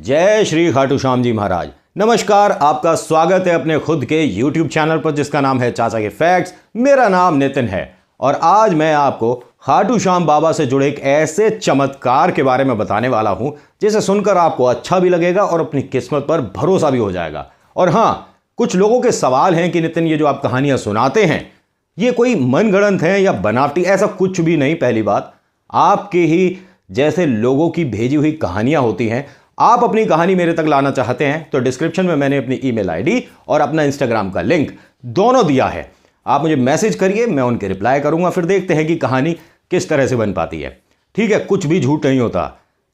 जय श्री खाटू श्याम जी महाराज। नमस्कार, आपका स्वागत है अपने खुद के YouTube चैनल पर जिसका नाम है चाचा के फैक्ट्स। मेरा नाम नितिन है और आज मैं आपको खाटू श्याम बाबा से जुड़े एक ऐसे चमत्कार के बारे में बताने वाला हूं जिसे सुनकर आपको अच्छा भी लगेगा और अपनी किस्मत पर भरोसा भी हो जाएगा। और हाँ, कुछ लोगों के सवाल हैं कि नितिन, ये जो आप कहानियां सुनाते हैं ये कोई मनगढ़ंत है या बनावटी? ऐसा कुछ भी नहीं। पहली बात, आपके ही जैसे लोगों की भेजी हुई कहानियां होती हैं। आप अपनी कहानी मेरे तक लाना चाहते हैं तो डिस्क्रिप्शन में मैंने अपनी ईमेल आईडी और अपना इंस्टाग्राम का लिंक दोनों दिया है। आप मुझे मैसेज करिए, मैं उनके रिप्लाई करूंगा, फिर देखते हैं कि कहानी किस तरह से बन पाती है। ठीक है, कुछ भी झूठ नहीं होता।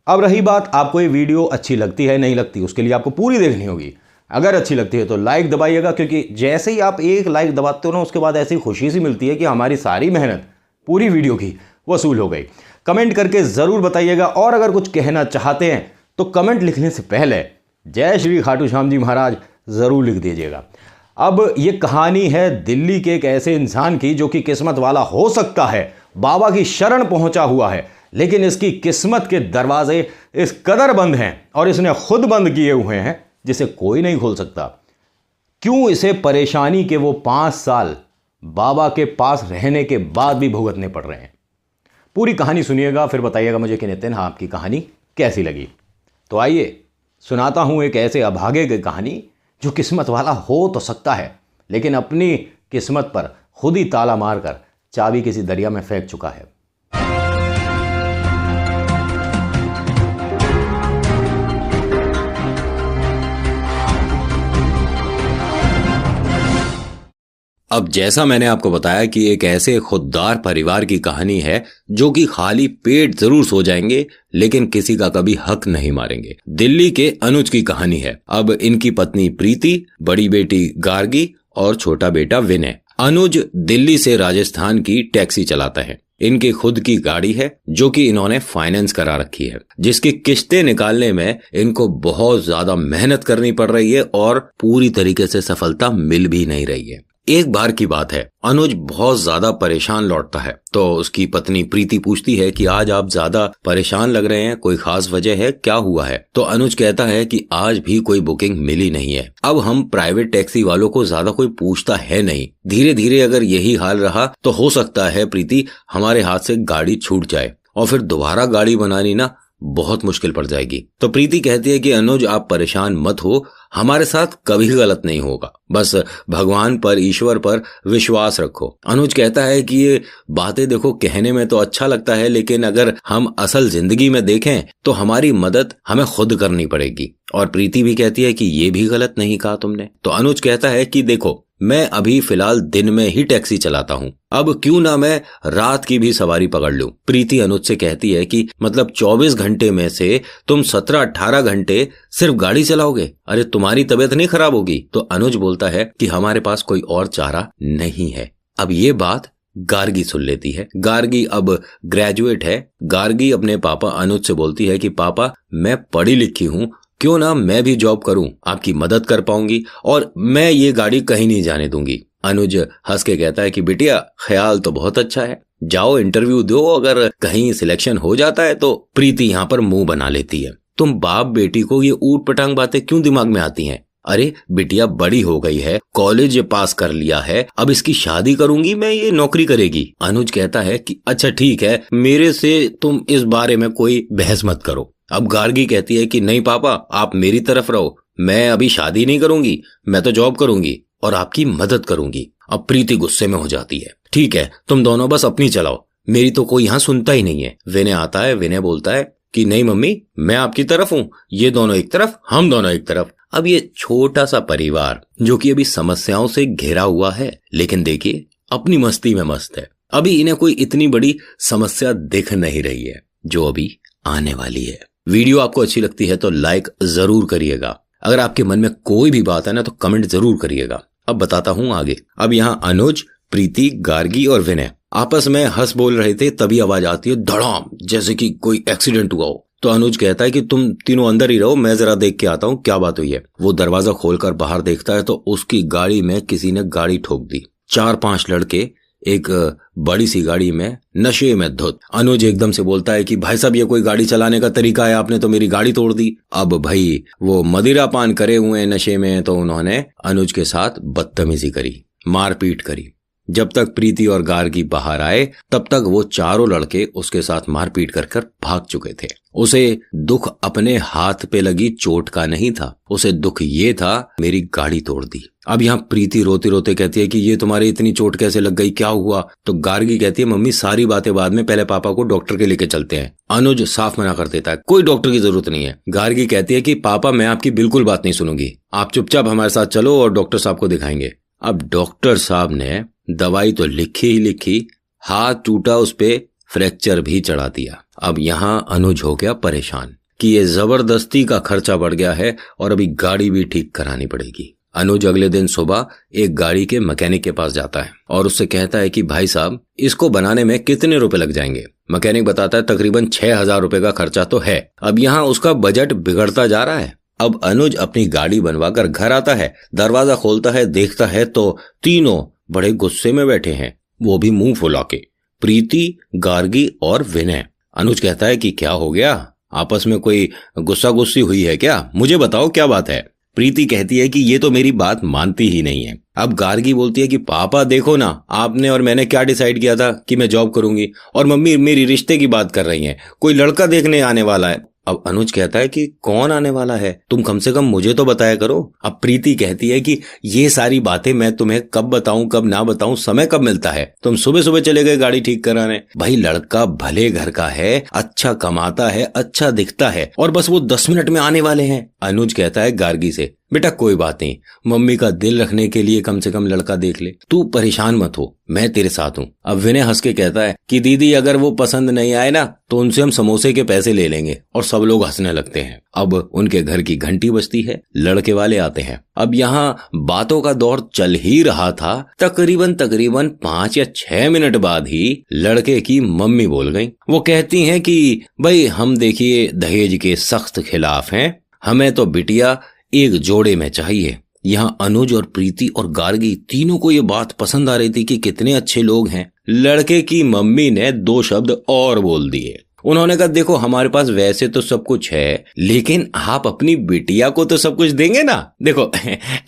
अब रही बात, आपको ये वीडियो अच्छी लगती है नहीं लगती, उसके लिए आपको पूरी देखनी होगी। अगर अच्छी लगती है तो लाइक दबाइएगा, क्योंकि जैसे ही आप एक लाइक दबाते हो ना, उसके बाद ऐसी खुशी सी मिलती है कि हमारी सारी मेहनत पूरी वीडियो की वसूल हो गई। कमेंट करके ज़रूर बताइएगा और अगर कुछ कहना चाहते हैं तो कमेंट लिखने से पहले जय श्री खाटू श्याम जी महाराज ज़रूर लिख दीजिएगा। अब ये कहानी है दिल्ली के एक ऐसे इंसान की जो कि किस्मत वाला हो सकता है, बाबा की शरण पहुंचा हुआ है, लेकिन इसकी किस्मत के दरवाजे इस कदर बंद हैं और इसने खुद बंद किए हुए हैं जिसे कोई नहीं खोल सकता। क्यों इसे परेशानी के वो 5 साल बाबा के पास रहने के बाद भी भुगतने पड़ रहे हैं? पूरी कहानी सुनिएगा, फिर बताइएगा मुझे कि नितिन, हाँ, आपकी कहानी कैसी लगी। तो आइए सुनाता हूं एक ऐसे अभागे की कहानी जो किस्मत वाला हो तो सकता है, लेकिन अपनी किस्मत पर खुद ही ताला मारकर चाबी किसी दरिया में फेंक चुका है। अब जैसा मैंने आपको बताया कि एक ऐसे खुददार परिवार की कहानी है जो कि खाली पेट जरूर सो जाएंगे लेकिन किसी का कभी हक नहीं मारेंगे। दिल्ली के अनुज की कहानी है। अब इनकी पत्नी प्रीति, बड़ी बेटी गार्गी और छोटा बेटा विनय। अनुज दिल्ली से राजस्थान की टैक्सी चलाता है। इनकी खुद की गाड़ी है जो कि इन्होंने फाइनेंस करा रखी है, जिसकी किस्तें निकालने में इनको बहुत ज्यादा मेहनत करनी पड़ रही है और पूरी तरीके से सफलता मिल भी नहीं रही है। एक बार की बात है, अनुज बहुत ज्यादा परेशान लौटता है तो उसकी पत्नी प्रीति पूछती है कि आज आप ज्यादा परेशान लग रहे हैं, कोई खास वजह है, क्या हुआ है? तो अनुज कहता है कि आज भी कोई बुकिंग मिली नहीं है। अब हम प्राइवेट टैक्सी वालों को ज्यादा कोई पूछता है नहीं। धीरे धीरे अगर यही हाल रहा तो हो सकता है प्रीति हमारे हाथ से गाड़ी छूट जाए और फिर दोबारा गाड़ी बनानी ना बहुत मुश्किल पड़ जाएगी। तो प्रीति कहती है कि अनुज, आप परेशान मत हो, हमारे साथ कभी गलत नहीं होगा, बस भगवान पर, ईश्वर पर विश्वास रखो। अनुज कहता है कि ये बातें देखो कहने में तो अच्छा लगता है, लेकिन अगर हम असल जिंदगी में देखें तो हमारी मदद हमें खुद करनी पड़ेगी। और प्रीति भी कहती है कि ये भी गलत नहीं कहा तुमने। तो अनुज कहता है कि देखो, मैं अभी फिलहाल दिन में ही टैक्सी चलाता हूँ, अब क्यों ना मैं रात की भी सवारी पकड़ लूं। प्रीति अनुज से कहती है कि मतलब 24 घंटे में से तुम 17-18 घंटे सिर्फ गाड़ी चलाओगे? अरे तुम्हारी तबीयत नहीं खराब होगी? तो अनुज बोलता है कि हमारे पास कोई और चारा नहीं है। अब ये बात गार्गी सुन लेती है। गार्गी अब ग्रेजुएट है। गार्गी अपने पापा अनुज से बोलती है कि पापा, मैं पढ़ी लिखी हूँ, क्यों ना मैं भी जॉब करूं, आपकी मदद कर पाऊंगी और मैं ये गाड़ी कहीं नहीं जाने दूंगी। अनुज हंस के कहता है कि बिटिया, ख्याल तो बहुत अच्छा है, जाओ इंटरव्यू दो, अगर कहीं सिलेक्शन हो जाता है तो। प्रीति यहाँ पर मुंह बना लेती है। तुम बाप बेटी को ये ऊट पटांग बातें क्यों दिमाग में आती हैं? अरे बिटिया बड़ी हो गई है, कॉलेज पास कर लिया है, अब इसकी शादी करूंगी मैं, ये नौकरी करेगी। अनुज कहता है कि अच्छा ठीक है, मेरे से तुम इस बारे में कोई बहस मत करो। अब गार्गी कहती है कि नहीं पापा, आप मेरी तरफ रहो, मैं अभी शादी नहीं करूंगी, मैं तो जॉब करूंगी और आपकी मदद करूंगी। अब प्रीति गुस्से में हो जाती है। ठीक है, तुम दोनों बस अपनी चलाओ, मेरी तो कोई यहाँ सुनता ही नहीं है। विनय आता है। विनय बोलता है कि नहीं मम्मी, मैं आपकी तरफ हूँ, ये दोनों एक तरफ, हम दोनों एक तरफ। अब ये छोटा सा परिवार जो कि अभी समस्याओं से घिरा हुआ है, लेकिन देखिए अपनी मस्ती में मस्त है। अभी इन्हें कोई इतनी बड़ी समस्या दिख नहीं रही है जो अभी आने वाली है। वीडियो आपको अच्छी लगती है तो लाइक जरूर करिएगा। अगर आपके मन में कोई भी बात है ना तो कमेंट जरूर करिएगा। अब बताता हूं आगे। अब यहाँ अनुज, प्रीति, गार्गी और विनय आपस में हंस बोल रहे थे, तभी आवाज आती है धड़ाम, जैसे कि कोई एक्सीडेंट हुआ हो। तो अनुज कहता है कि तुम तीनों अंदर ही रहो, मैं जरा देख के आता हूँ क्या बात हुई है। वो दरवाजा खोलकर बाहर देखता है तो उसकी गाड़ी में किसी ने गाड़ी ठोक दी। 4-5 लड़के एक बड़ी सी गाड़ी में नशे में धुत। अनुज एकदम से बोलता है कि भाई साहब ये कोई गाड़ी चलाने का तरीका है, आपने तो मेरी गाड़ी तोड़ दी। अब भाई वो मदिरा पान करे हुए हैं नशे में, तो उन्होंने अनुज के साथ बदतमीजी करी, मारपीट करी। जब तक प्रीति और गार्गी बाहर आए तब तक वो चारों लड़के उसके साथ मारपीट कर भाग चुके थे। उसे दुख अपने हाथ पे लगी चोट का नहीं था, उसे दुख ये था मेरी गाड़ी तोड़ दी। अब यहाँ प्रीति रोते रोते कहती है कि ये तुम्हारी इतनी चोट कैसे लग गई, क्या हुआ? तो गार्गी कहती है मम्मी सारी बातें बाद में, पहले पापा को डॉक्टर के लेके चलते हैं। अनुज साफ मना कर देता है, कोई डॉक्टर की जरूरत नहीं है। गार्गी कहती है कि पापा मैं आपकी बिल्कुल बात नहीं सुनूंगी, आप चुपचाप हमारे साथ चलो और डॉक्टर साहब को दिखाएंगे। अब डॉक्टर साहब ने दवाई तो लिखी ही लिखी, हाथ टूटा उस पे फ्रैक्चर भी चढ़ा दिया। अब यहाँ अनुज हो गया परेशान कि ये जबरदस्ती का खर्चा बढ़ गया है और अभी गाड़ी भी ठीक करानी पड़ेगी। अनुज अगले दिन सुबह एक गाड़ी के मैकेनिक के पास जाता है और उससे कहता है कि भाई साहब इसको बनाने में कितने रुपए लग जाएंगे? मैकेनिक बताता है तकरीबन 6,000 रुपए का खर्चा तो है। अब यहाँ उसका बजट बिगड़ता जा रहा है। अब अनुज अपनी गाड़ी बनवाकर घर आता है, दरवाजा खोलता है, देखता है तो तीनों बड़े गुस्से में बैठे हैं, वो भी मुंह फुला के, प्रीति, गार्गी और विनय। अनुज कहता है कि क्या हो गया, आपस में कोई गुस्सा गुस्सी हुई है क्या? मुझे बताओ क्या बात है। प्रीति कहती है कि ये तो मेरी बात मानती ही नहीं है। अब गार्गी बोलती है कि पापा देखो ना, आपने और मैंने क्या डिसाइड किया था कि मैं जॉब करूंगी, और मम्मी मेरी रिश्ते की बात कर रही हैं, कोई लड़का देखने आने वाला है। अब अनुज कहता है कि कौन आने वाला है, तुम कम से कम मुझे तो बताया करो। अब प्रीति कहती है कि ये सारी बातें मैं तुम्हें कब बताऊं कब ना बताऊं, समय कब मिलता है? तुम सुबह सुबह चले गए गाड़ी ठीक कराने। भाई लड़का भले घर का है, अच्छा कमाता है, अच्छा दिखता है, और बस वो 10 मिनट में आने वाले हैं। अनुज कहता है गार्गी से, बेटा कोई बात नहीं, मम्मी का दिल रखने के लिए कम से कम लड़का देख ले, तू परेशान मत हो, मैं तेरे साथ हूँ। अब विनय हंस के कहता है कि दीदी अगर वो पसंद नहीं आए ना तो उनसे हम समोसे के पैसे ले लेंगे, और सब लोग हंसने लगते हैं। अब उनके घर की घंटी बजती है, लड़के वाले आते हैं। अब यहाँ बातों का दौर चल ही रहा था, तकरीबन 5 या 6 मिनट बाद ही लड़के की मम्मी बोल गई। वो कहती हैं कि भाई हम देखिए दहेज के सख्त खिलाफ हैं, हमें तो बिटिया एक जोड़े में चाहिए। यहाँ अनुज और प्रीति और गार्गी तीनों को ये बात पसंद आ रही थी कि कितने अच्छे लोग हैं। लड़के की मम्मी ने 2 शब्द और बोल दिए। उन्होंने कहा देखो हमारे पास वैसे तो सब कुछ है, लेकिन आप अपनी बिटिया को तो सब कुछ देंगे ना। देखो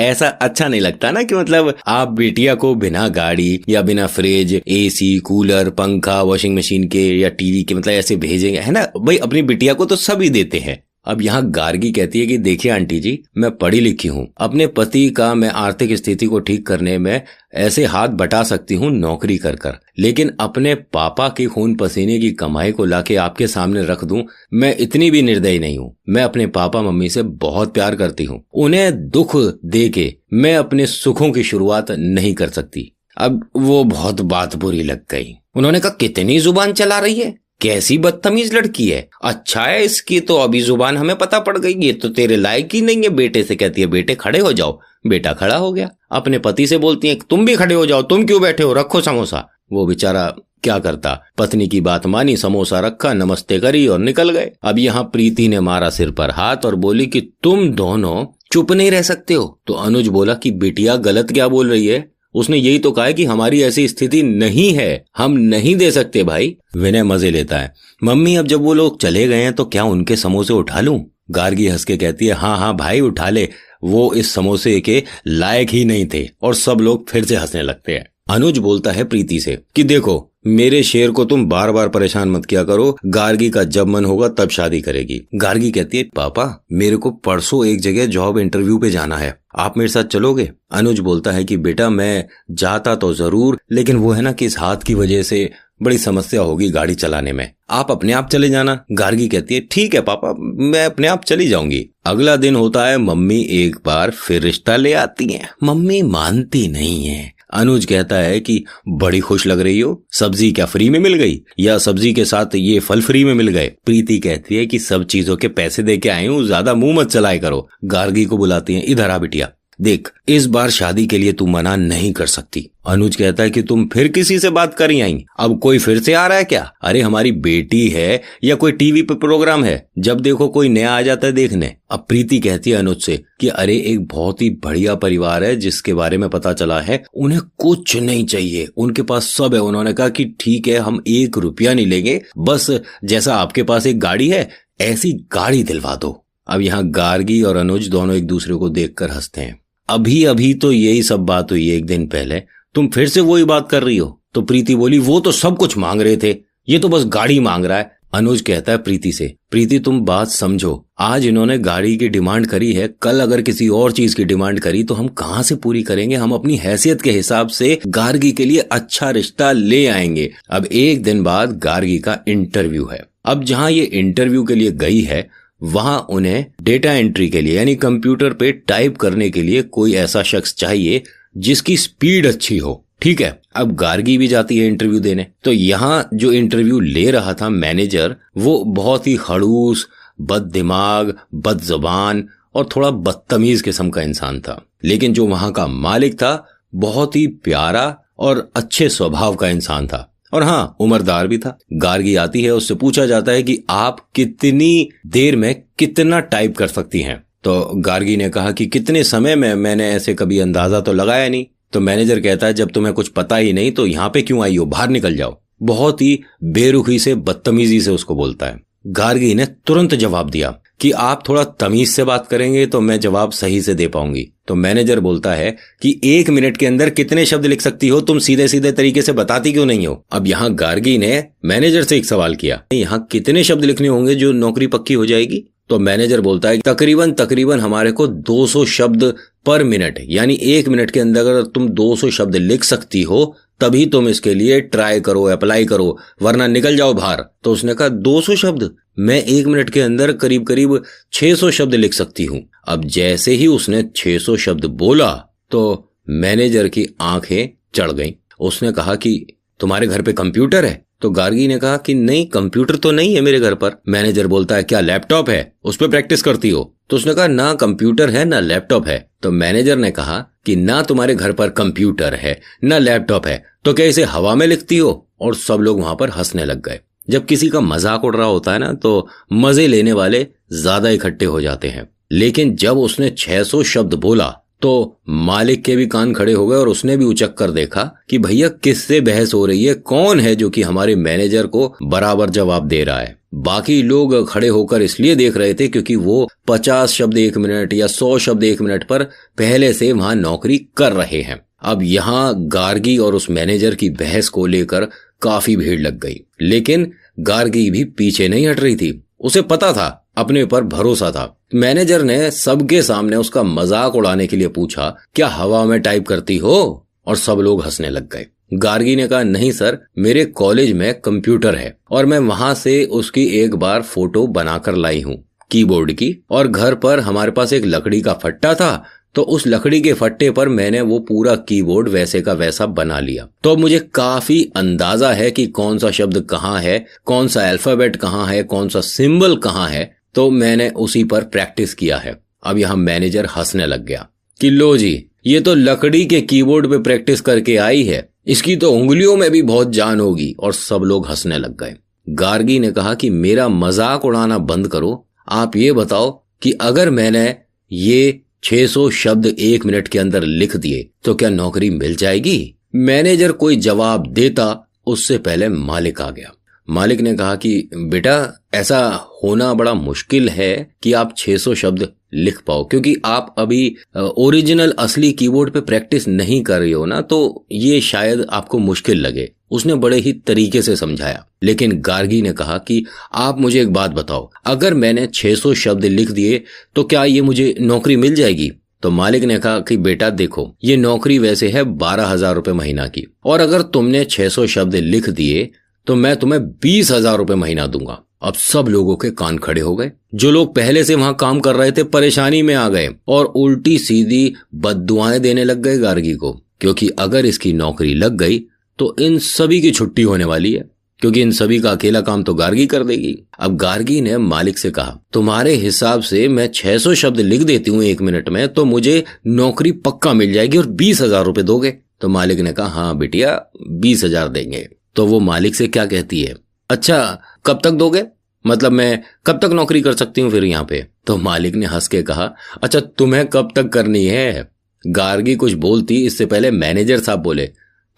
ऐसा अच्छा नहीं लगता ना कि मतलब आप बिटिया को बिना गाड़ी या बिना फ्रिज, एसी, कूलर, पंखा, वॉशिंग मशीन के या टीवी के मतलब ऐसे भेजेंगे, है ना भाई। अपनी बिटिया को तो सभी देते हैं। अब यहाँ गार्गी कहती है कि देखिए आंटी जी, मैं पढ़ी लिखी हूँ, अपने पति का मैं आर्थिक स्थिति को ठीक करने में ऐसे हाथ बटा सकती हूँ नौकरी कर, लेकिन अपने पापा के खून पसीने की कमाई को लाके आपके सामने रख दूं, मैं इतनी भी निर्दयी नहीं हूँ। मैं अपने पापा मम्मी से बहुत प्यार करती हूँ, उन्हें दुख दे के मैं अपने सुखों की शुरुआत नहीं कर सकती। अब वो बहुत बात बुरी लग गई। उन्होंने कहा कितनी जुबान चला रही है, कैसी बदतमीज लड़की है। अच्छा है इसकी तो अभी जुबान हमें पता पड़ गई, ये तो तेरे लायक ही नहीं है। बेटे से कहती है बेटे खड़े हो जाओ, बेटा खड़ा हो गया। अपने पति से बोलती है तुम भी खड़े हो जाओ, तुम क्यों बैठे हो, रखो समोसा। वो बेचारा क्या करता, पत्नी की बात मानी, समोसा रखा, नमस्ते करी और निकल गए। अब यहाँ प्रीति ने मारा सिर पर हाथ और बोली कि तुम दोनों चुप नहीं रह सकते हो। तो अनुज बोला कि बिटिया गलत क्या बोल रही है, उसने यही तो कहा है कि हमारी ऐसी स्थिति नहीं है, हम नहीं दे सकते। भाई विनय मजे लेता है, मम्मी अब जब वो लोग चले गए हैं तो क्या उनके समोसे उठा लूं? गार्गी हंस के कहती है हाँ भाई उठा ले, वो इस समोसे के लायक ही नहीं थे। और सब लोग फिर से हंसने लगते हैं। अनुज बोलता है प्रीति से कि देखो मेरे शेर को तुम बार बार परेशान मत किया करो, गार्गी का जब मन होगा तब शादी करेगी। गार्गी कहती है पापा मेरे को परसों एक जगह जॉब इंटरव्यू पे जाना है, आप मेरे साथ चलोगे? अनुज बोलता है कि बेटा मैं जाता तो जरूर, लेकिन वो है ना कि इस हाथ की वजह से बड़ी समस्या होगी गाड़ी चलाने में, आप अपने आप चले जाना। गार्गी कहती है ठीक है पापा, मैं अपने आप चली जाऊंगी। अगला दिन होता है, मम्मी एक बार फिर रिश्ता ले आती हैं। मम्मी मानती नहीं है। अनुज कहता है कि बड़ी खुश लग रही हो, सब्जी क्या फ्री में मिल गई, या सब्जी के साथ ये फल फ्री में मिल गए? प्रीति कहती है कि सब चीजों के पैसे दे के आई हूँ, ज्यादा मुंह मत चलाए करो। गार्गी को बुलाती है, इधर आ बिटिया, देख, इस बार शादी के लिए तू मना नहीं कर सकती। अनुज कहता है कि तुम फिर किसी से बात कर आई? अब कोई फिर से आ रहा है क्या? अरे हमारी बेटी है या कोई टीवी पे प्रोग्राम है, जब देखो कोई नया आ जाता है देखने। अब प्रीति कहती है अनुज से कि अरे एक बहुत ही बढ़िया परिवार है जिसके बारे में पता चला है, उन्हें कुछ नहीं चाहिए, उनके पास सब है। उन्होंने कहा कि ठीक है, हम 1 रुपया नहीं लेंगे, बस जैसा आपके पास एक गाड़ी है ऐसी गाड़ी दिलवा दो। अब यहाँ गार्गी और अनुज दोनों एक दूसरे को देखकर हंसते हैं। अभी अभी तो यही सब बात हुई है 1 दिन पहले, तुम फिर से वही बात कर रही हो? तो प्रीति बोली वो तो सब कुछ मांग रहे थे, ये तो बस गाड़ी मांग रहा है। अनुज कहता है प्रीति से, प्रीति तुम बात समझो, आज इन्होंने गाड़ी की डिमांड करी है, कल अगर किसी और चीज की डिमांड करी तो हम कहां से पूरी करेंगे? हम अपनी हैसियत के हिसाब से गार्गी के लिए अच्छा रिश्ता ले आएंगे। अब 1 दिन बाद गार्गी का इंटरव्यू है। अब जहां ये इंटरव्यू के लिए गई है वहां उन्हें डेटा एंट्री के लिए यानी कंप्यूटर पे टाइप करने के लिए कोई ऐसा शख्स चाहिए जिसकी स्पीड अच्छी हो। ठीक है, अब गार्गी भी जाती है इंटरव्यू देने। तो यहाँ जो इंटरव्यू ले रहा था मैनेजर, वो बहुत ही खड़ूस, बददिमाग, बदजुबान और थोड़ा बदतमीज किस्म का इंसान था। लेकिन जो वहां का मालिक था बहुत ही प्यारा और अच्छे स्वभाव का इंसान था, और हाँ उम्रदार भी था। गार्गी आती है, उससे पूछा जाता है कि आप कितनी देर में कितना टाइप कर सकती हैं? तो गार्गी ने कहा कि कितने समय में, मैंने ऐसे कभी अंदाजा तो लगाया नहीं। तो मैनेजर कहता है जब तुम्हें कुछ पता ही नहीं तो यहाँ पे क्यों आई हो, बाहर निकल जाओ। बहुत ही बेरुखी से, बदतमीजी से उसको बोलता है। गार्गी ने तुरंत जवाब दिया कि आप थोड़ा तमीज से बात करेंगे तो मैं जवाब सही से दे पाऊंगी। तो मैनेजर बोलता है कि 1 मिनट के अंदर कितने शब्द लिख सकती हो, तुम सीधे सीधे तरीके से बताती क्यों नहीं हो? अब यहाँ गार्गी ने मैनेजर से एक सवाल किया, यहाँ कितने शब्द लिखने होंगे जो नौकरी पक्की हो जाएगी? तो मैनेजर बोलता है तकरीबन हमारे को 200 शब्द पर मिनट, यानी 1 मिनट के अंदर अगर तुम 200 शब्द लिख सकती हो तभी तुम इसके लिए ट्राई करो, अप्लाई करो, वरना निकल जाओ बाहर। तो उसने कहा 200 शब्द? मैं 1 मिनट के अंदर करीब 600 शब्द लिख सकती हूँ। अब जैसे ही उसने 600 शब्द बोला तो मैनेजर की आंखें चढ़ गईं। उसने कहा कि तुम्हारे घर पे कंप्यूटर है? तो गार्गी ने कहा कि नहीं, कंप्यूटर तो नहीं है मेरे घर पर। मैनेजर बोलता है क्या लैपटॉप है, उस पर प्रैक्टिस करती हो? तो उसने कहा ना कंप्यूटर है ना लैपटॉप है। तो मैनेजर ने कहा कि ना तुम्हारे घर पर कंप्यूटर है ना लैपटॉप है, तो क्या इसे हवा में लिखती हो? और सब लोग वहां पर हंसने लग गए। जब किसी का मजाक उड़ रहा होता है ना तो मजे लेने वाले ज्यादा इकट्ठे हो जाते हैं। लेकिन जब उसने 600 शब्द बोला तो मालिक के भी कान खड़े हो गए और उसने भी उचक कर देखा कि भैया किससे बहस हो रही है, कौन है जो कि हमारे मैनेजर को बराबर जवाब दे रहा है। बाकी लोग खड़े होकर इसलिए देख रहे थे क्योंकि वो 50 शब्द 1 मिनट या 100 शब्द 1 मिनट पर पहले से वहां नौकरी कर रहे हैं। अब यहाँ गार्गी और उस मैनेजर की बहस को लेकर काफी भीड़ लग गई, लेकिन गार्गी भी पीछे नहीं हट रही थी। उसे पता था, अपने ऊपर भरोसा था। मैनेजर ने सबके सामने उसका मजाक उड़ाने के लिए पूछा क्या हवा में टाइप करती हो? और सब लोग हंसने लग गए। गार्गी ने कहा नहीं सर, मेरे कॉलेज में कंप्यूटर है और मैं वहां से उसकी एक बार फोटो बनाकर लाई हूँ कीबोर्ड की, और घर पर हमारे पास एक लकड़ी का फट्टा था तो उस लकड़ी के फट्टे पर मैंने वो पूरा कीबोर्ड वैसे का वैसा बना लिया। तो मुझे काफी अंदाजा है कि कौन सा शब्द कहाँ है, कौन सा अल्फाबेट कहाँ है, कौन सा सिंबल कहाँ है, तो मैंने उसी पर प्रैक्टिस किया है। अब यहाँ मैनेजर हंसने लग गया कि लो जी, ये तो लकड़ी के कीबोर्ड पे प्रैक्टिस करके आई है, इसकी तो उंगलियों में भी बहुत जान होगी। और सब लोग हंसने लग गए। गार्गी ने कहा कि मेरा मजाक उड़ाना बंद करो, आप ये बताओ कि अगर मैंने ये 600 शब्द 1 मिनट के अंदर लिख दिए तो क्या नौकरी मिल जाएगी? मैनेजर कोई जवाब देता उससे पहले मालिक आ गया। मालिक ने कहा कि बेटा ऐसा होना बड़ा मुश्किल है कि आप 600 शब्द लिख पाओ, क्योंकि आप अभी ओरिजिनल असली कीबोर्ड पे प्रैक्टिस नहीं कर रही हो ना, तो ये शायद आपको मुश्किल लगे। उसने बड़े ही तरीके से समझाया। लेकिन गार्गी ने कहा कि आप मुझे एक बात बताओ, अगर मैंने 600 शब्द लिख दिए तो क्या ये मुझे नौकरी मिल जाएगी? तो मालिक ने कहा कि बेटा देखो, ये नौकरी वैसे है 12,000 रुपए महीना की, और अगर तुमने 600 शब्द लिख दिए तो मैं तुम्हें 20,000 रुपए महीना दूंगा। अब सब लोगों के कान खड़े हो गए। जो लोग पहले से वहां काम कर रहे थे परेशानी में आ गए और उल्टी सीधी बद्दुआएं देने लग गए गार्गी को, क्योंकि अगर इसकी नौकरी लग गई तो इन सभी की छुट्टी होने वाली है। क्योंकि इन सभी का अकेला काम तो गार्गी कर देगी। अब गार्गी ने मालिक से कहा, तुम्हारे हिसाब से मैं 600 शब्द लिख देती हूँ 1 मिनट में तो मुझे नौकरी पक्का मिल जाएगी और 20,000 रुपए दोगे? तो मालिक ने कहा, हाँ बिटिया 20,000 देंगे। तो वो मालिक से क्या कहती है, अच्छा कब तक दोगे, मतलब मैं कब तक नौकरी कर सकती हूँ फिर यहाँ पे? तो मालिक ने हंस के कहा, अच्छा तुम्हें कब तक करनी है? गार्गी कुछ बोलती इससे पहले मैनेजर साहब बोले,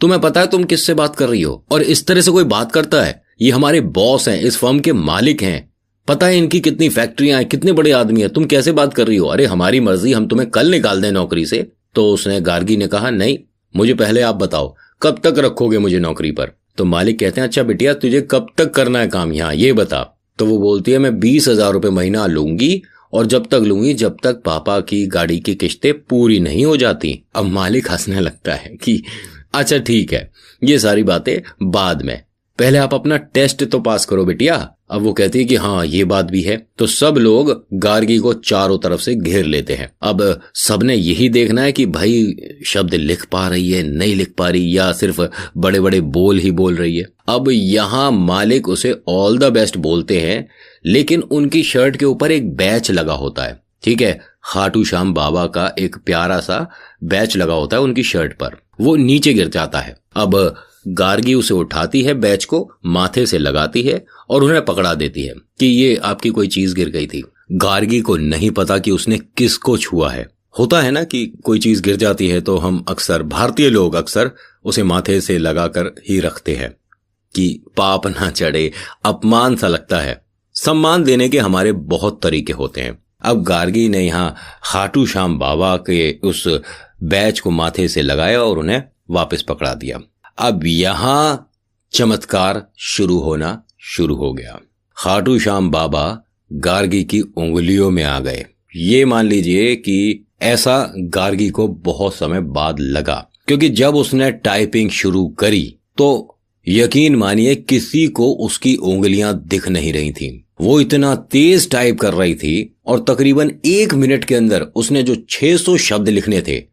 तुम्हें पता है तुम किससे बात कर रही हो? और इस तरह से कोई बात करता है? ये हमारे बॉस हैं, इस फर्म के मालिक हैं, पता है इनकी कितनी फैक्ट्रियां हैं, कितने बड़े आदमी हैं, तुम कैसे बात कर रही हो? अरे हमारी मर्जी, हम तुम्हें कल निकाल दें नौकरी से। तो उसने गार्गी ने कहा, नहीं मुझे पहले आप बताओ कब तक रखोगे मुझे नौकरी पर? तो मालिक कहते हैं, अच्छा बिटिया तुझे कब तक करना है काम यहाँ, ये बता। तो वो बोलती है, मैं 20,000 रुपये महीना लूंगी और जब तक लूंगी जब तक पापा की गाड़ी की किश्तें पूरी नहीं हो जाती। अब मालिक हंसने लगता है कि अच्छा ठीक है, ये सारी बातें बाद में, पहले आप अपना टेस्ट तो पास करो बिटिया। अब वो कहती है कि हाँ ये बात भी है। तो सब लोग गार्गी को चारों तरफ से घेर लेते हैं। अब सबने यही देखना है कि भाई शब्द लिख पा रही है, नहीं लिख पा रही, या सिर्फ बड़े बड़े बोल ही बोल रही है। अब यहाँ मालिक उसे ऑल द बेस्ट बोलते हैं, लेकिन उनकी शर्ट के ऊपर एक बैच लगा होता है, ठीक है, खाटू श्याम बाबा का एक प्यारा सा बैच लगा होता है उनकी शर्ट पर, वो नीचे गिर जाता है। अब गार्गी उसे उठाती है, बैच को माथे से लगाती है और उन्हें पकड़ा देती है कि ये आपकी कोई चीज गिर गई थी। गार्गी को नहीं पता कि उसने किसको छुआ है। होता है ना कि कोई चीज गिर जाती है तो हम अक्सर, भारतीय लोग अक्सर उसे माथे से लगाकर ही रखते हैं कि पाप ना चढ़े, अपमान सा लगता है। सम्मान देने के हमारे बहुत तरीके होते हैं। अब गार्गी ने यहाँ खाटू श्याम बाबा के उस बैच को माथे से लगाया और उन्हें वापस पकड़ा दिया। अब यहां चमत्कार शुरू होना शुरू हो गया। खाटू श्याम बाबा गार्गी की उंगलियों में आ गए। ये मान लीजिए कि ऐसा गार्गी को बहुत समय बाद लगा, क्योंकि जब उसने टाइपिंग शुरू करी तो यकीन मानिए किसी को उसकी उंगलियां दिख नहीं रही थीं। वो इतना तेज टाइप कर रही थी और तकरीबन 1 मिनट के अंदर उसने जो 600 शब्द लिखने थे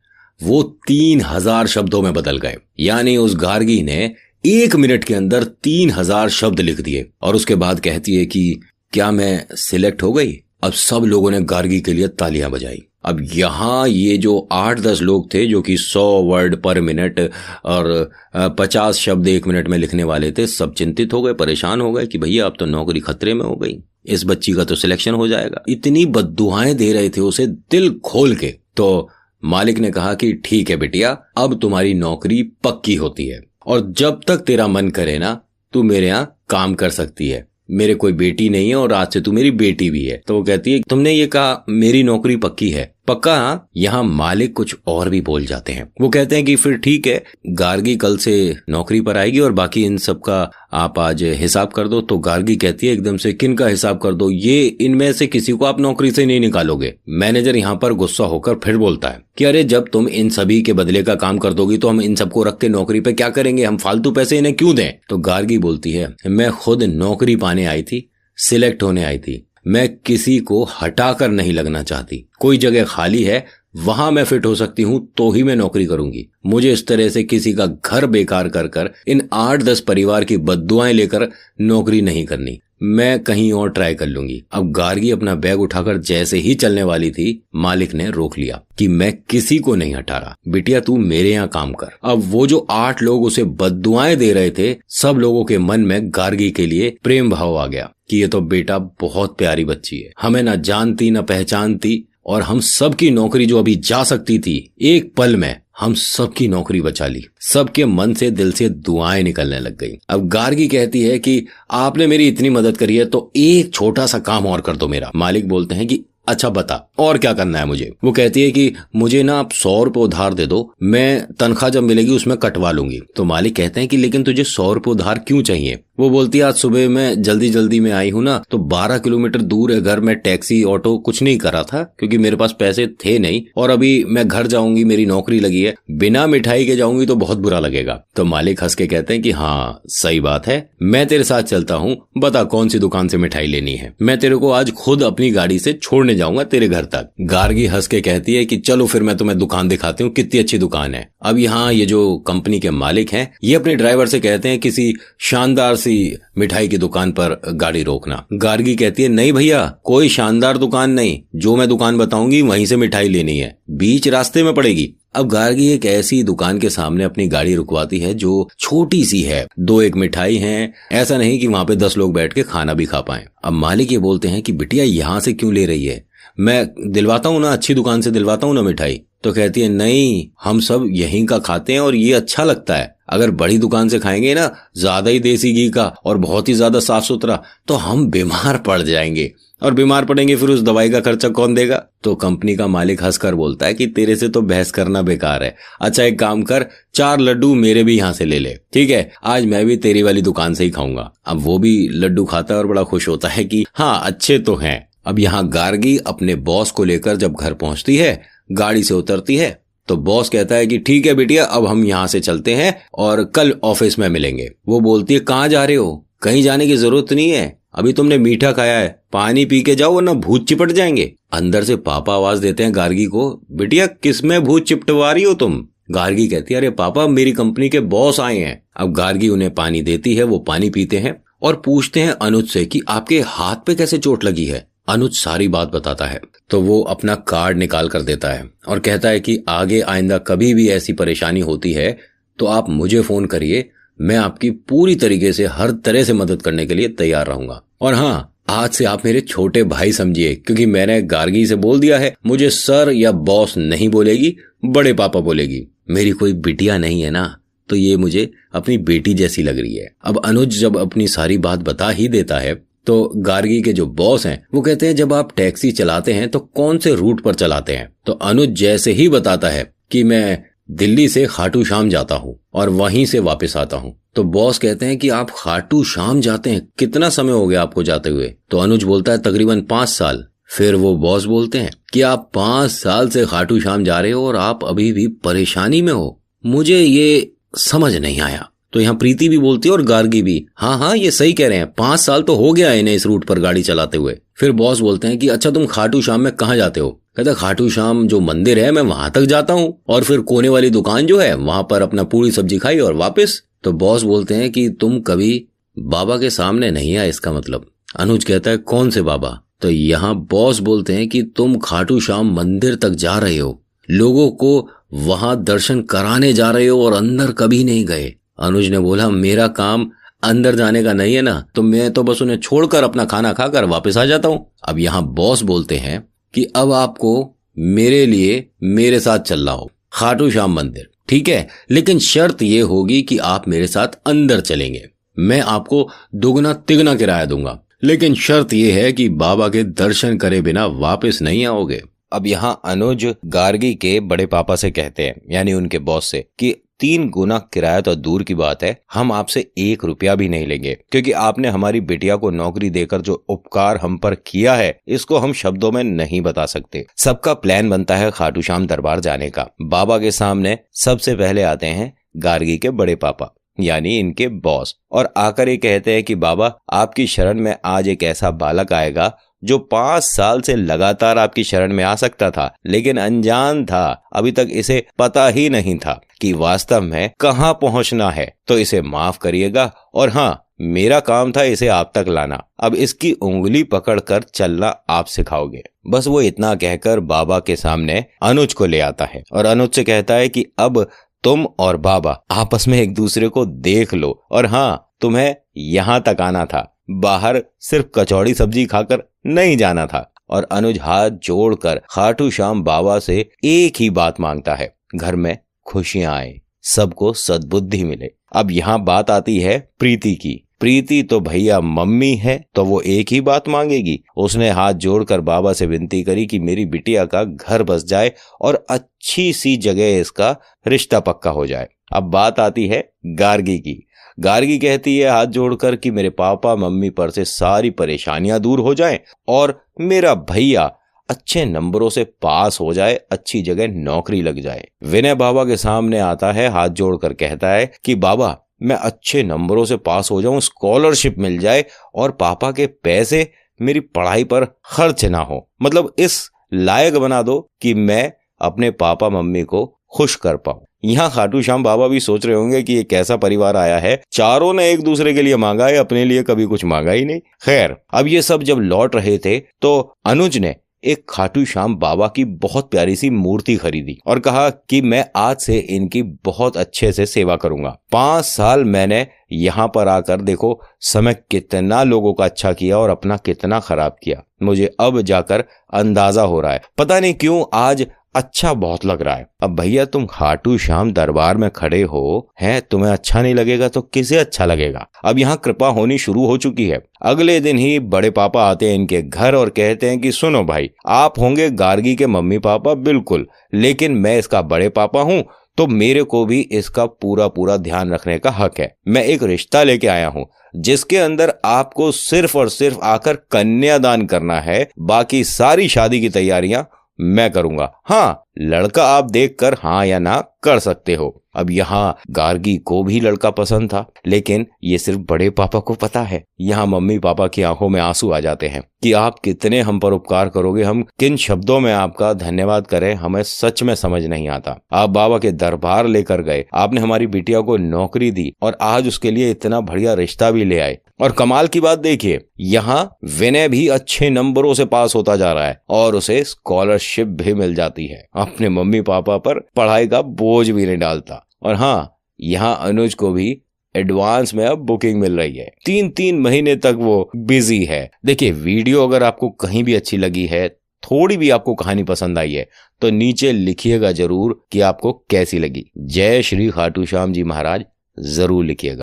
वो 3,000 शब्दों में बदल गए। यानी उस गार्गी ने 1 मिनट के अंदर 3,000 शब्द लिख दिए। और उसके बाद कहती है कि क्या मैं सिलेक्ट हो गई? अब सब लोगों ने गार्गी के लिए तालियां बजाई। अब यहां ये जो 8-10 लोग थे जो कि 100 वर्ड पर मिनट और 50 शब्द 1 मिनट में लिखने वाले थे, सब चिंतित हो गए, परेशान हो गए कि भैया अब तो नौकरी खतरे में हो गई, इस बच्ची का तो सिलेक्शन हो जाएगा। इतनी बद्दुआएं दे रहे थे उसे दिल खोल के। तो मालिक ने कहा कि ठीक है बिटिया, अब तुम्हारी नौकरी पक्की होती है और जब तक तेरा मन करे ना तू मेरे यहाँ काम कर सकती है। मेरे कोई बेटी नहीं है और आज से तू मेरी बेटी भी है। तो वो कहती है तुमने ये कहा मेरी नौकरी पक्की है? पक्का? हाँ। यहाँ मालिक कुछ और भी बोल जाते हैं। वो कहते हैं कि फिर ठीक है, गार्गी कल से नौकरी पर आएगी और बाकी इन सब का आप आज हिसाब कर दो। तो गार्गी कहती है एकदम से, किन का हिसाब कर दो? ये इनमें से किसी को आप नौकरी से नहीं निकालोगे। मैनेजर यहाँ पर गुस्सा होकर फिर बोलता है कि अरे जब तुम इन सभी के बदले का काम कर दोगी तो हम इन सबको रख के नौकरी पे क्या करेंगे? हम फालतू पैसे इन्हें क्यों दें? तो गार्गी बोलती है, मैं खुद नौकरी पाने आई थी, सिलेक्ट होने आई थी, मैं किसी को हटाकर नहीं लगना चाहती। कोई जगह खाली है वहां मैं फिट हो सकती हूं तो ही मैं नौकरी करूंगी। मुझे इस तरह से किसी का घर बेकार कर कर इन 8-10 परिवार की बद्दुआएं लेकर नौकरी नहीं करनी। मैं कहीं और ट्राई कर लूंगी। अब गार्गी अपना बैग उठाकर जैसे ही चलने वाली थी, मालिक ने रोक लिया कि मैं किसी को नहीं हटा रहा, बिटिया तू मेरे यहाँ काम कर। अब वो जो 8 लोग उसे बद्दुआएं दे रहे थे, सब लोगों के मन में गार्गी के लिए प्रेम भाव आ गया कि ये तो बेटा बहुत प्यारी बच्ची है, हमें न जानती न पहचानती और हम सबकी नौकरी जो अभी जा सकती थी एक पल में हम सबकी नौकरी बचा ली। सबके मन से दिल से दुआएं निकलने लग गई। अब गार्गी कहती है कि आपने मेरी इतनी मदद करी है तो एक छोटा सा काम और कर दो मेरा। मालिक बोलते हैं कि अच्छा बता और क्या करना है मुझे? वो कहती है कि मुझे ना आप 100 रुपए उधार दे दो, मैं तनख्वाह जब मिलेगी उसमें कटवा लूंगी। तो मालिक कहते हैं कि लेकिन तुझे 100 रुपए उधार क्यों चाहिए? वो बोलती है आज सुबह मैं जल्दी में आई हूं ना, तो 12 किलोमीटर दूर है घर, मैं टैक्सी ऑटो कुछ नहीं करा था क्योंकि मेरे पास पैसे थे नहीं, और अभी मैं घर जाऊंगी, मेरी नौकरी लगी है, बिना मिठाई के जाऊंगी तो बहुत बुरा लगेगा। तो मालिक हंस के कहते हैं कि हाँ सही बात है, मैं तेरे साथ चलता हूँ, बता कौन सी दुकान से मिठाई लेनी है, मैं तेरे को आज खुद अपनी गाड़ी से छोड़ने जाऊंगा तेरे घर तक। गार्गी हंस के कहती है कि चलो फिर मैं तुम्हें दुकान दिखाती हूँ, कितनी अच्छी दुकान है। अब यहाँ ये जो कंपनी के मालिक हैं ये अपने ड्राइवर से कहते हैं किसी शानदार सी मिठाई की दुकान पर गाड़ी रोकना। गार्गी कहती है नहीं भैया, कोई शानदार दुकान नहीं, जो मैं दुकान बताऊंगी वहीं से मिठाई लेनी है, बीच रास्ते में पड़ेगी। अब गार्गी एक ऐसी दुकान के सामने अपनी गाड़ी रुकवाती है जो छोटी सी है, 2-1 मिठाई हैं, ऐसा नहीं कि वहां पे 10 लोग बैठ के खाना भी खा पाएं। अब मालिक ये बोलते हैं कि बिटिया यहाँ से क्यों ले रही है, मैं दिलवाता हूँ ना, अच्छी दुकान से दिलवाता हूँ ना मिठाई। तो कहती है नहीं, हम सब यहीं का खाते हैं और ये अच्छा लगता है, अगर बड़ी दुकान से खाएंगे ना, ज्यादा ही देसी घी का और बहुत ही ज्यादा साफ सुथरा, तो हम बीमार पड़ जाएंगे, और बीमार पड़ेंगे फिर उस दवाई का खर्चा कौन देगा। तो कंपनी का मालिक हंसकर बोलता है कि तेरे से तो बहस करना बेकार है, अच्छा एक काम कर, 4 लड्डू मेरे भी यहाँ से ले ले, ठीक है, आज मैं भी तेरी वाली दुकान से ही खाऊंगा। अब वो भी लड्डू खाता है और बड़ा खुश होता है कि हाँ अच्छे तो हैं। अब यहाँ गार्गी अपने बॉस को लेकर जब घर पहुंचती है, गाड़ी से उतरती है, तो बॉस कहता है कि ठीक है बिटिया, अब हम यहाँ से चलते हैं और कल ऑफिस में मिलेंगे। वो बोलती है कहाँ जा रहे हो, कहीं जाने की जरूरत नहीं है, अभी तुमने मीठा खाया है, पानी पी के जाओ वरना भूत चिपट जाएंगे। अंदर से पापा आवाज देते हैं गार्गी को, बिटिया किसमें भूत चिपटवा रही हो तुम। गार्गी कहती है अरे पापा, मेरी कंपनी के बॉस आए हैं। अब गार्गी उन्हें पानी देती है, वो पानी पीते हैं और पूछते हैं अनुज से कि आपके हाथ पे कैसे चोट लगी है। अनुज सारी बात बताता है, तो वो अपना कार्ड निकाल कर देता है और कहता है कि आगे आइंदा कभी भी ऐसी परेशानी होती है तो आप मुझे फोन करिए, मैं आपकी पूरी तरीके से हर तरह से मदद करने के लिए तैयार रहूंगा। और हाँ, आज से आप मेरे छोटे भाई समझिए, क्योंकि मैंने गार्गी से बोल दिया है मुझे सर या बॉस नहीं बोलेगी, बड़े पापा बोलेगी। मेरी कोई बिटिया नहीं है ना, तो ये मुझे अपनी बेटी जैसी लग रही है। अब अनुज जब अपनी सारी बात बता ही देता है तो गार्गी के जो बॉस हैं वो कहते हैं जब आप टैक्सी चलाते हैं तो कौन से रूट पर चलाते हैं। तो अनुज जैसे ही बताता है कि मैं दिल्ली से खाटू श्याम जाता हूँ और वहीं से वापस आता हूँ, तो बॉस कहते हैं कि आप खाटू श्याम जाते हैं, कितना समय हो गया आपको जाते हुए। तो अनुज बोलता है तकरीबन 5 साल। फिर वो बॉस बोलते हैं कि आप 5 साल से खाटू श्याम जा रहे हो और आप अभी भी परेशानी में हो, मुझे ये समझ नहीं आया। तो यहाँ प्रीति भी बोलती है और गार्गी भी, हाँ ये सही कह रहे हैं, 5 साल तो हो गया इन्हें इस रूट पर गाड़ी चलाते हुए। फिर बॉस बोलते हैं कि अच्छा तुम खाटू श्याम में कहाँ जाते हो। कहता खाटू श्याम जो मंदिर है मैं वहां तक जाता हूँ और फिर कोने वाली दुकान जो है वहां पर अपना पूरी सब्जी खाई और वापस। तो बॉस बोलते हैं कि तुम कभी बाबा के सामने नहीं आए इसका मतलब। अनुज कहता है कौन से बाबा। तो यहाँ बॉस बोलते हैं कि तुम खाटू श्याम मंदिर तक जा रहे हो, लोगों को वहां दर्शन कराने जा रहे हो और अंदर कभी नहीं गए। अनुज ने बोला मेरा काम अंदर जाने का नहीं है ना, तो मैं तो बस उन्हें छोड़कर अपना खाना खाकर वापस आ जाता हूँ। अब यहाँ बॉस बोलते हैं कि अब आपको मेरे लिए मेरे साथ चलना हो खाटू श्याम मंदिर, ठीक है, लेकिन शर्त ये होगी कि आप मेरे साथ अंदर चलेंगे, मैं आपको दुगना तिगना किराया दूंगा, लेकिन शर्त ये है कि बाबा के दर्शन करे बिना वापस नहीं आओगे। अब यहाँ अनुज गार्गी के बड़े पापा से कहते हैं, यानी उनके बॉस से, कि 3 गुना किराया तो दूर की बात है, हम आपसे 1 रुपया भी नहीं लेंगे, क्योंकि आपने हमारी बिटिया को नौकरी देकर जो उपकार हम पर किया है इसको हम शब्दों में नहीं बता सकते। सबका प्लान बनता है खाटू श्याम दरबार जाने का। बाबा के सामने सबसे पहले आते हैं गार्गी के बड़े पापा, यानी इनके बॉस, और आकर ये कहते हैं कि बाबा आपकी शरण में आज एक ऐसा बालक आएगा जो 5 साल से लगातार आपकी शरण में आ सकता था, लेकिन अनजान था, अभी तक इसे पता ही नहीं था कि वास्तव में कहाँ पहुंचना है, तो इसे माफ करिएगा और हाँ मेरा काम था इसे आप तक लाना, अब इसकी उंगली पकड़कर चलना आप सिखाओगे। बस वो इतना कहकर बाबा के सामने अनुज को ले आता है और अनुज से कहता है कि अब तुम और बाबा आपस में एक दूसरे को देख लो, और हाँ तुम्हें यहाँ तक आना था, बाहर सिर्फ कचौड़ी सब्जी खाकर नहीं जाना था। और अनुज हाथ जोड़कर खाटू श्याम बाबा से एक ही बात मांगता है, घर में खुशियां आए, सबको सद्बुद्धि मिले। अब यहाँ बात आती है प्रीति की। प्रीति तो भैया मम्मी है, तो वो एक ही बात मांगेगी। उसने हाथ जोड़कर बाबा से विनती करी कि मेरी बिटिया का घर बस जाए और अच्छी सी जगह इसका रिश्ता पक्का हो जाए। अब बात आती है गार्गी की। गार्गी कहती है हाथ जोड़कर कि मेरे पापा मम्मी पर से सारी परेशानियां दूर हो जाएं और मेरा भैया अच्छे नंबरों से पास हो जाए, अच्छी जगह नौकरी लग जाए। विनय बाबा के सामने आता है, हाथ जोड़कर कहता है कि बाबा मैं अच्छे नंबरों से पास हो जाऊं, स्कॉलरशिप मिल जाए और पापा के पैसे मेरी पढ़ाई पर खर्च ना हो, मतलब इस लायक बना दो कि मैं अपने पापा मम्मी को खुश कर पाऊं। यहाँ खाटू श्याम बाबा भी सोच रहे होंगे कि ये कैसा परिवार आया है, चारों ने एक दूसरे के लिए मांगा है, अपने लिए कभी कुछ मांगा ही नहीं। खैर, अब ये सब जब लौट रहे थे तो अनुज ने एक खाटू श्याम बाबा की बहुत प्यारी सी मूर्ति खरीदी और कहा कि मैं आज से इनकी बहुत अच्छे से सेवा करूंगा। 5 साल मैंने यहाँ पर आकर देखो समय कितना लोगों का अच्छा किया और अपना कितना खराब किया, मुझे अब जाकर अंदाजा हो रहा है। पता नहीं क्यों आज अच्छा बहुत लग रहा है। अब भैया तुम खाटू श्याम दरबार में खड़े हो हैं, तुम्हें अच्छा नहीं लगेगा तो किसे अच्छा लगेगा। अब यहाँ कृपा होनी शुरू हो चुकी है। अगले दिन ही बड़े पापा आते हैं इनके घर और कहते हैं कि सुनो भाई, आप होंगे गार्गी के मम्मी पापा बिल्कुल, लेकिन मैं इसका बड़े पापा हूँ तो मेरे को भी इसका पूरा पूरा ध्यान रखने का हक है। मैं एक रिश्ता लेके आया हूँ जिसके अंदर आपको सिर्फ और सिर्फ आकर कन्यादान करना है, बाकी सारी शादी की तैयारियां मैं करूंगा। हाँ, लड़का आप देखकर हाँ या ना कर सकते हो। अब यहाँ गार्गी को भी लड़का पसंद था, लेकिन ये सिर्फ बड़े पापा को पता है। यहाँ मम्मी पापा की आंखों में आंसू आ जाते हैं कि आप कितने हम पर उपकार करोगे, हम किन शब्दों में आपका धन्यवाद करें, हमें सच में समझ नहीं आता। आप बाबा के दरबार लेकर गए, आपने हमारी बिटिया को नौकरी दी और आज उसके लिए इतना बढ़िया रिश्ता भी ले आए। और कमाल की बात देखिए, यहाँ विनय भी अच्छे नंबरों से पास होता जा रहा है और उसे स्कॉलरशिप भी मिल जाती है। अपने मम्मी पापा पर पढ़ाई का बोझ भी नहीं डालता। और हाँ, यहाँ अनुज को भी एडवांस में अब बुकिंग मिल रही है। 3-3 महीने तक वो बिजी है। देखिए, वीडियो अगर आपको कहीं भी अच्छी लगी है, थोड़ी भी आपको कहानी पसंद आई है, तो नीचे लिखिएगा जरूर कि आपको कैसी लगी। जय श्री खाटू श्याम जी महाराज जरूर लिखिएगा।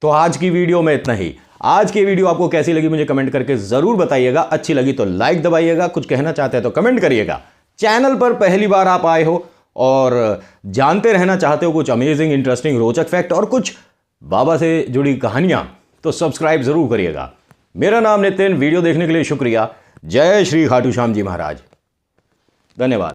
तो आज की वीडियो में इतना ही। आज की वीडियो आपको कैसी लगी मुझे कमेंट करके जरूर बताइएगा। अच्छी लगी तो लाइक दबाइएगा, कुछ कहना चाहते हैं तो कमेंट करिएगा। चैनल पर पहली बार आप आए हो और जानते रहना चाहते हो कुछ अमेजिंग, इंटरेस्टिंग, रोचक फैक्ट और कुछ बाबा से जुड़ी कहानियां, तो सब्सक्राइब जरूर करिएगा। मेरा नाम नितिन, वीडियो देखने के लिए शुक्रिया। जय श्री खाटू श्याम जी महाराज। धन्यवाद।